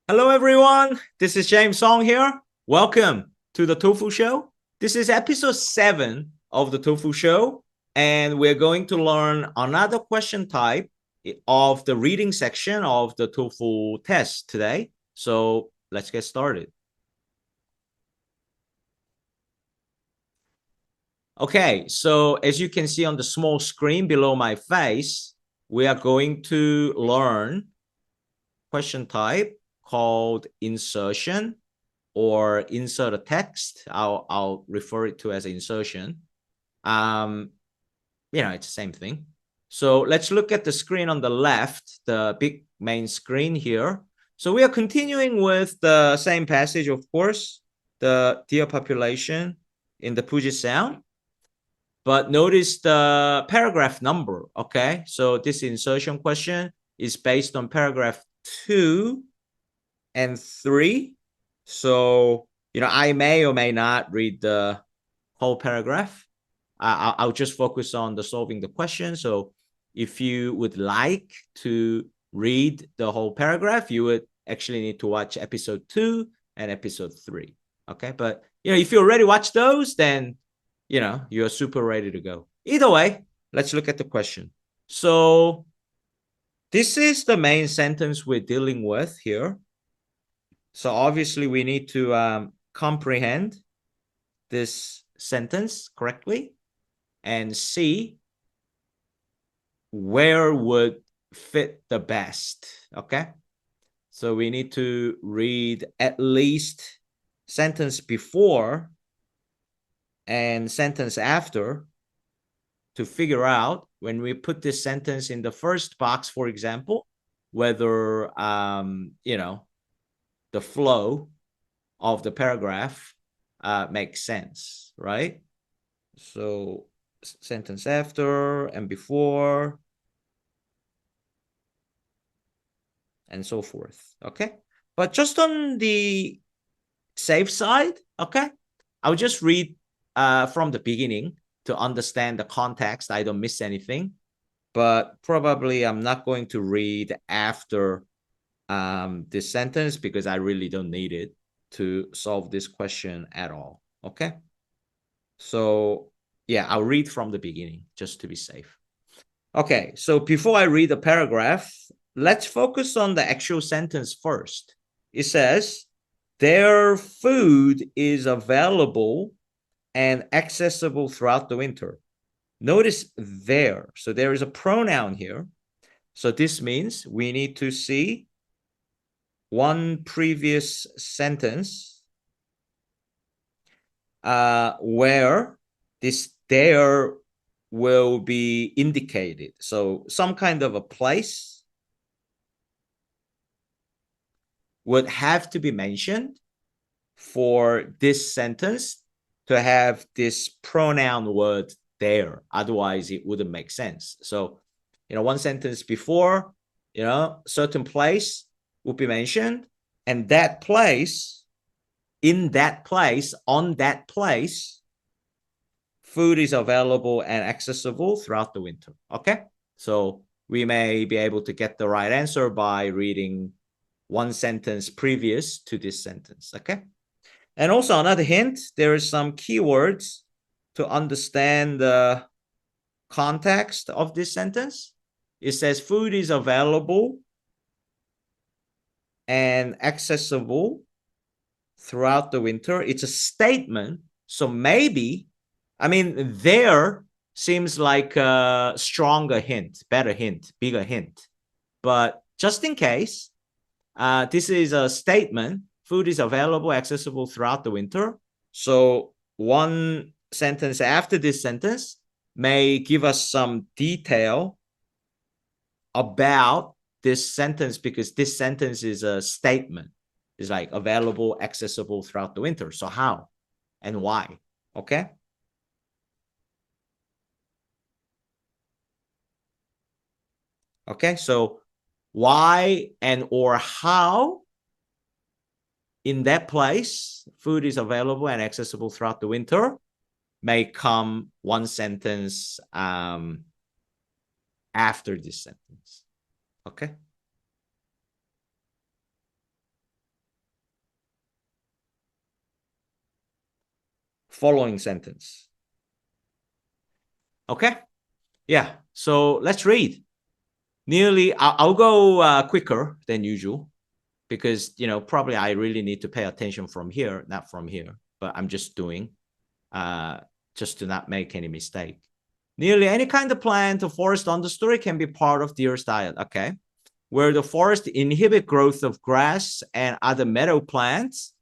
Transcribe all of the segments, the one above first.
Hello, everyone. This is James Song here. Welcome to the TOEFL Show. This is episode 7 of the TOEFL Show, and we're going to learn another question type of the reading section of the TOEFL test today. So let's get started. Okay, so as you can see on the small screen below my face, we are going to learn question type called insertion or insert a text. I'll refer it to as insertion. It's the same thing. So let's look at the screen on the left, the big main screen here. So we are continuing with the same passage, of course, the deer population in the Puget Sound. But notice the paragraph number, okay? So this insertion question is based on paragraph 2 and 3. So, I may or may not read the whole paragraph. I'll just focus on the solving the question. So if you would like to read the whole paragraph, you would actually need to watch episode 2 and episode 3. Okay. But, if you already watched those, then, you're super ready to go. Either way, let's look at the question. So this is the main sentence we're dealing with here. So obviously we need to comprehend this sentence correctly and see where would fit the best. Okay. So we need to read at least sentence before and sentence after to figure out when we put this sentence in the first box, for example, whether, the flow of the paragraph makes sense, right? So sentence after and before and so forth. Okay. But just on the safe side, okay, I'll just read from the beginning to understand the context. I don't miss anything. But probably I'm not going to read after this sentence because I really don't need it to solve this question at all. Okay. So yeah, I'll read from the beginning just to be safe. Okay, so before I read the paragraph, let's focus on the actual sentence first. It says, their food is available and accessible throughout the winter. Notice there. So there is a pronoun here. So this means we need to see one previous sentence where this there will be indicated. So some kind of a place would have to be mentioned for this sentence to have this pronoun word there. Otherwise, it wouldn't make sense. So, one sentence before, certain place would be mentioned, and that place, in that place, on that place, food is available and accessible throughout the winter. Okay. So we may be able to get the right answer by reading one sentence previous to this sentence. Okay. And also another hint, there is some keywords to understand the context of this sentence. It says food is available and accessible throughout the winter. It's a statement. So maybe, there seems like a stronger hint, better hint, bigger hint. But just in case, this is a statement. Food is available, accessible throughout the winter. So one sentence after this sentence may give us some detail about this sentence because this sentence is a statement. It's like available, accessible throughout the winter. So how and why? Okay. Okay. So why and or how in that place food is available and accessible throughout the winter may come one sentence after this sentence. Okay. following sentence. Okay? Yeah, so let's read. I'll go quicker than usual because, probably I really need to pay attention from here, not from here. But I'm just doing just to not make any mistake. Nearly any kind of plant or forest understory can be part of deer's diet. Okay. Where the forest inhibit growth of grass and other meadow plants,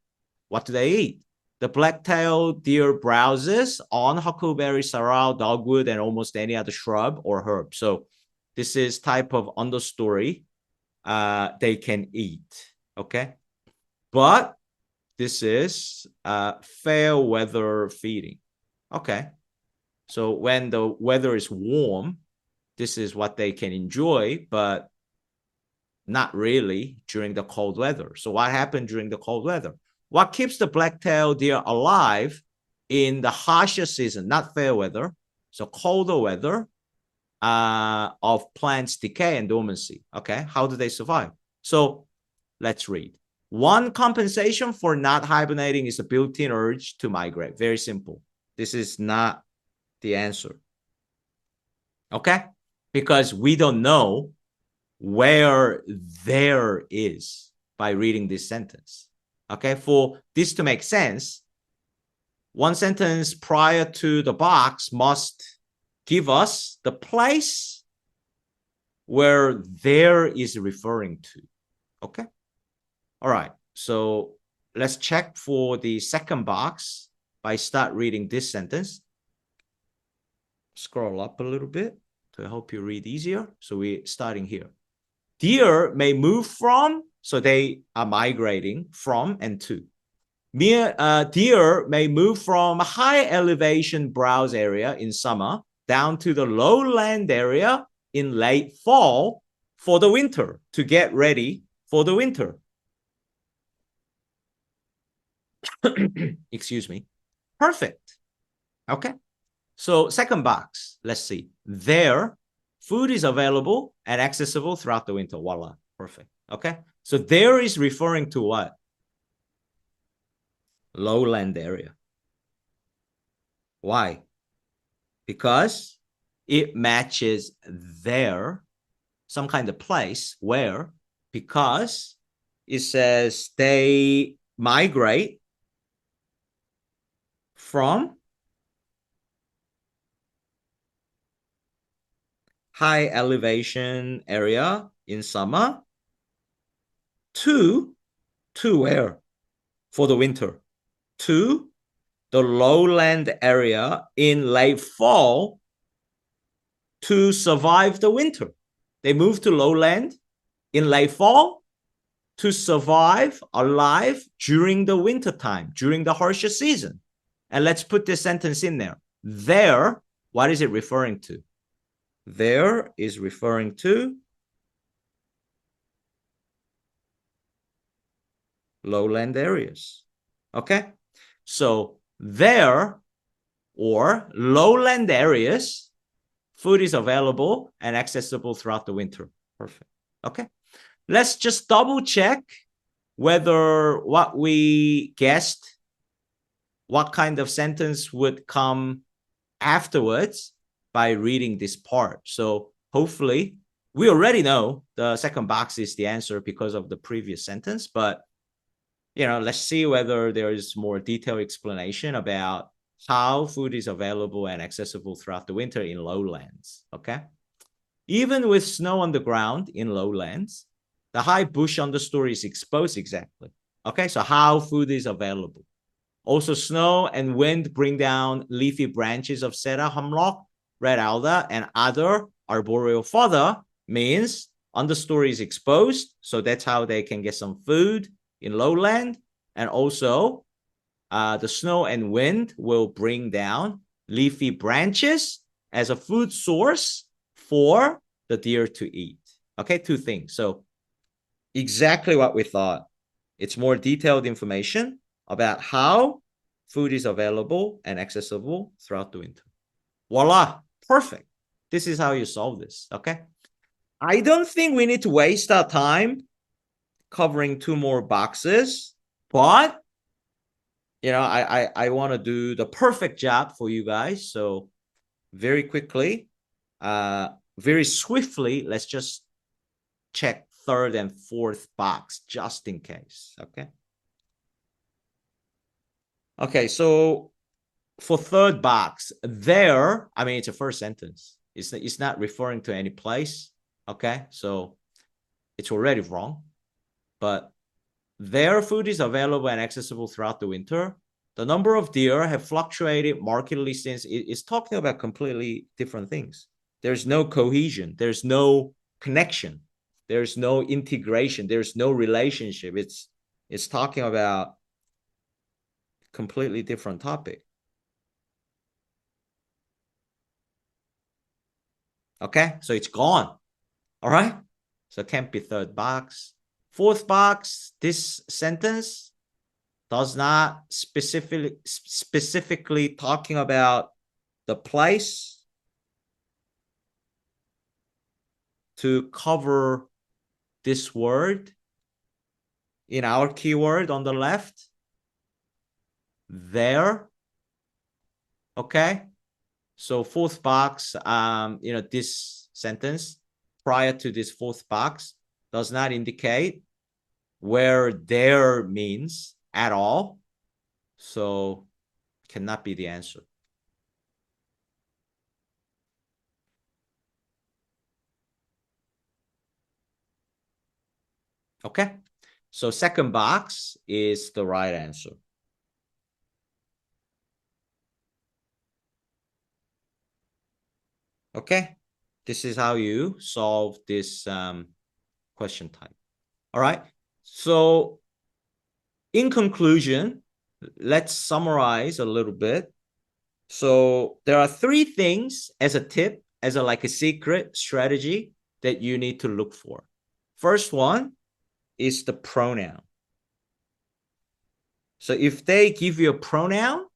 what do they eat? The black-tailed deer browses on huckleberry, sorrel, dogwood, and almost any other shrub or herb. So this is type of understory they can eat. Okay. But this is fair weather feeding. Okay. So when the weather is warm, this is what they can enjoy, but not really during the cold weather. So what happened during the cold weather? What keeps the black-tailed deer alive in the harsher season, not fair weather, so colder weather of plants decay and dormancy? Okay, how do they survive? So let's read. One compensation for not hibernating is a built-in urge to migrate. Very simple. This is not the answer. Okay? Because we don't know where there is by reading this sentence. Okay? For this to make sense, one sentence prior to the box must give us the place where there is referring to. Okay? All right. So let's check for the second box by start reading this sentence. Scroll up a little bit to help you read easier. So we're starting here. Deer may move from, so they are migrating from and to. Deer may move from a high elevation browse area in summer down to the lowland area in late fall for the winter to get ready for the winter. Excuse me. Perfect. Okay. So second box, let's see. There, food is available and accessible throughout the winter. Voila. Perfect. Okay. So there is referring to what? Lowland area. Why? Because it matches there, some kind of place where, because it says they migrate from high elevation area in summer to where? For the winter. To the lowland area in late fall to survive the winter. They move to lowland in late fall to survive alive during the winter time, during the harsher season. And let's put this sentence in there. There, what is it referring to? There is referring to lowland areas. Okay? So there or lowland areas, food is available and accessible throughout the winter. Perfect. Okay? Let's just double check whether what we guessed, what kind of sentence would come afterwards by reading this part. So hopefully we already know the second box is the answer because of the previous sentence, but let's see whether there is more detailed explanation about how food is available and accessible throughout the winter in lowlands. Okay. Even with snow on the ground in lowlands, the high bush understory is exposed. Exactly. Okay. So how food is available. Also, snow and wind bring down leafy branches of cedar, hemlock, red alder, and other arboreal fodder, means understory is exposed. So that's how they can get some food in lowland. And also, the snow and wind will bring down leafy branches as a food source for the deer to eat. Okay, two things. So exactly what we thought. It's more detailed information about how food is available and accessible throughout the winter. Voila, perfect. This is how you solve this, okay? I don't think we need to waste our time covering two more boxes, but I want to do the perfect job for you guys. So very quickly, very swiftly, let's just check third and fourth box just in case. Okay, so for third box, there, I mean, it's a first sentence. It's not referring to any place. Okay, so it's already wrong. But their food is available and accessible throughout the winter. The number of deer have fluctuated markedly since. It's talking about completely different things. There's no cohesion. There's no connection. There's no integration. There's no relationship. It's talking about completely different topic. Okay, so it's gone. All right, so it can't be third box. Fourth box, this sentence does not specifically talking about the place to cover this word in our keyword on the left there. Okay, so fourth box, this sentence prior to this fourth box does not indicate where there means at all, so cannot be the answer. Okay, so second box is the right answer. Okay, this is how you solve this question type. All right, so in conclusion, let's summarize a little bit. So there are three things as a tip, as a secret strategy that you need to look for. First one is the pronoun. So if they give you a pronoun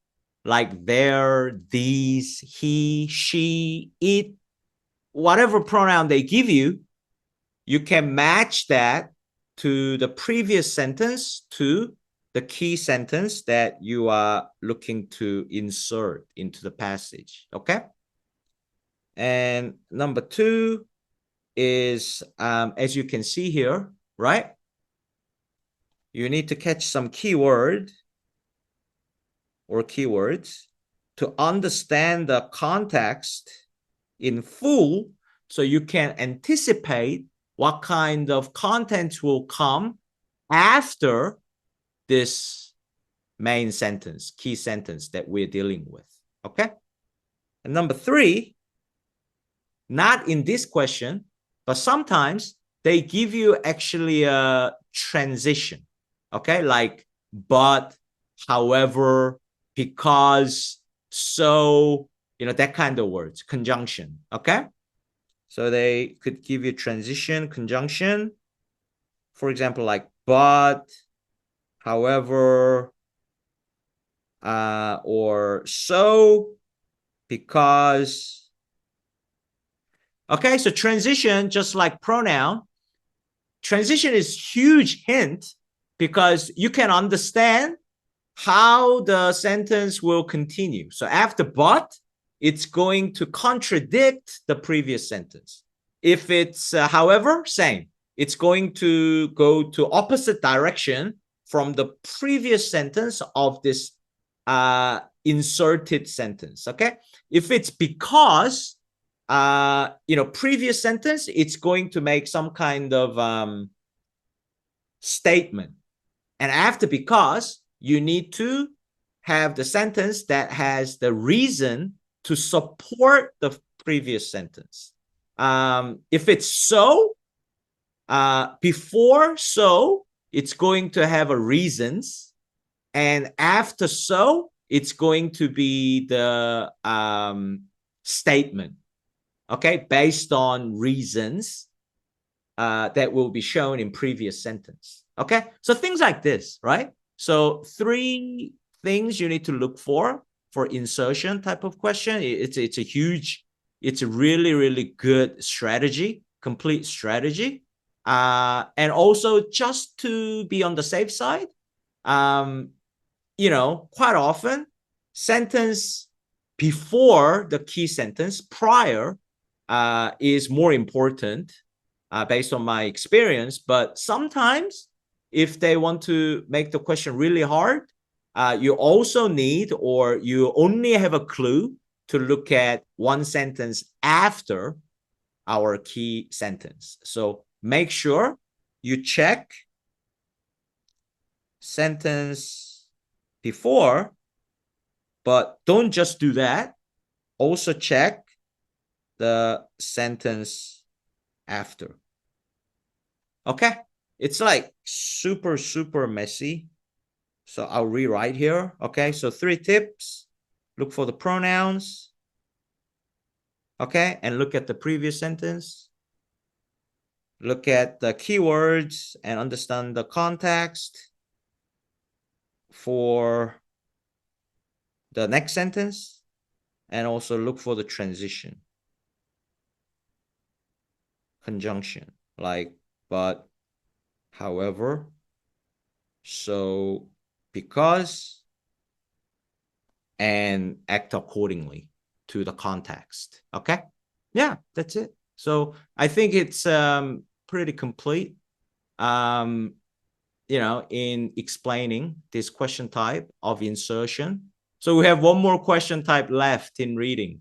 like there, these, he, she, it, whatever pronoun they give you, you can match that to the previous sentence, to the key sentence that you are looking to insert into the passage. Okay. And number two is, as you can see here, right? You need to catch some keyword or keywords to understand the context in full, so you can anticipate what kind of content will come after this main sentence, key sentence that we're dealing with. Okay. And number three, not in this question, but sometimes they give you actually a transition. Okay. Like, but, however, because, so, that kind of words, conjunction. Okay. So they could give you transition, conjunction. For example, like, but, however, or so, because. Okay, so transition, just like pronoun, transition is huge hint because you can understand how the sentence will continue. So after but, it's going to contradict the previous sentence. If it's however, same. It's going to go to opposite direction from the previous sentence of this inserted sentence. Okay. If it's because, previous sentence, it's going to make some kind of statement. And after because, you need to have the sentence that has the reason to support the previous sentence. If it's so, before so, it's going to have a reasons. And after so, it's going to be the statement. Okay, based on reasons that will be shown in previous sentence. Okay, so things like this, right? So three things you need to look for insertion type of question. It's a really, really good strategy, complete strategy. And also, just to be on the safe side, quite often, sentence before the key sentence, prior, is more important based on my experience. But sometimes, if they want to make the question really hard, you also need, or you only have a clue to look at one sentence after our key sentence. So make sure you check sentence before, but don't just do that. Also check the sentence after. Okay, it's like super, super messy. So I'll rewrite here. Okay, so 3 tips. Look for the pronouns. Okay, and look at the previous sentence. Look at the keywords and understand the context for the next sentence. And also look for the transition. Conjunction, like, but, however, so, because, and act accordingly to the context. Okay, yeah, that's it. So I think it's pretty complete in explaining this question type of insertion. So we have one more question type left in reading.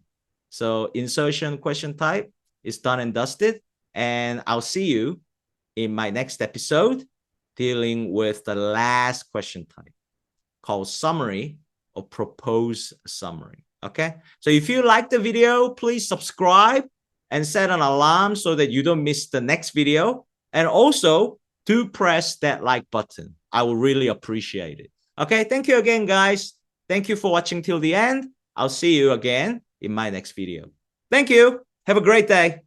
So insertion question type is done and dusted, and I'll see you in my next episode dealing with the last question type called summary or propose summary. Okay, so if you like the video, please subscribe and set an alarm so that you don't miss the next video. And also do press that like button. I will really appreciate it. Okay, thank you again, guys. Thank you for watching till the end. I'll see you again in my next video. Thank you. Have a great day.